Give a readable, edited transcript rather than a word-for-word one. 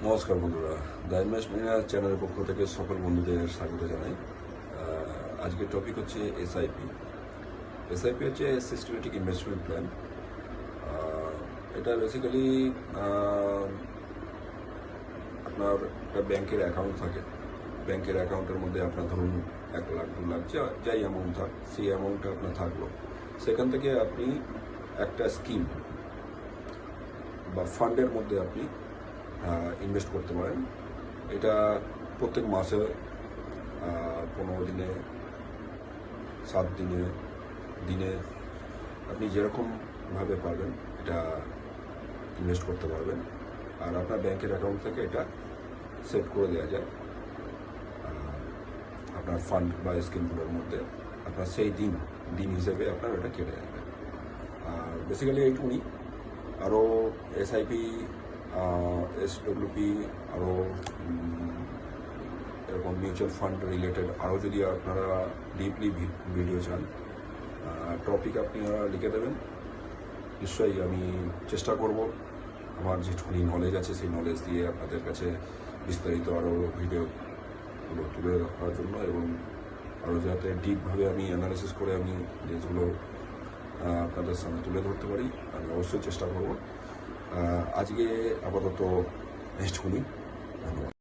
নমস্কার বন্ধুরা, the investment চ্যানেলের পক্ষ থেকে সকল বন্ধুদের স্বাগত জানাই। আজকের টপিক হচ্ছে এসআইপি। এসআইপি হচ্ছে সিস্টেমেটিক ইনভেস্টমেন্ট প্ল্যান। এটা বেসিক্যালি আপনার একটা ব্যাংকের অ্যাকাউন্ট থাকে। ব্যাংকের অ্যাকাউন্টের মধ্যে আপনার ধরুন 1 লাখ 2 লাখ যাই অ্যামাউন্ট থাক, সেই অ্যামাউন্টটা আপনার থাকলো। সেখান থেকে আপনি একটা স্কিম বা ফান্ডের মধ্যে আপনি ইনভেস্ট করতে পারেন। এটা প্রত্যেক মাসে 15 দিনে, 7 দিনে, দিনে আপনি যেরকমভাবে পারবেন এটা ইনভেস্ট করতে পারবেন। আর আপনার ব্যাংকের অ্যাকাউন্ট থেকে এটা সেট করে দেওয়া যায় আপনার ফান্ড বা স্কিমগুলোর মধ্যে। আপনার সেই দিন হিসেবে আপনার এটা কেটে যাবে। আর বেসিক্যালি এইটুকুনি। আরও এসআইপি, এসডব্লিউপি, আরও এরকম মিউচুয়াল ফান্ড রিলেটেড আরও যদি আপনারা ডিপলি ভিডিও চান, টপিক আপনারা লিখে দেবেন। নিশ্চয়ই আমি চেষ্টা করব আমার যেটুকুনি নলেজ আছে সেই নলেজ দিয়ে আপনাদের কাছে বিস্তারিত আরও ভিডিওগুলো তুলে রাখার জন্য, এবং আরও যাতে ডিপভাবে আমি অ্যানালিসিস করে আমি জিনিসগুলো আপনাদের সামনে তুলে ধরতে পারি, আমি অবশ্যই চেষ্টা করব। আজকে আপাতত এইটুকুনি। ধন্যবাদ।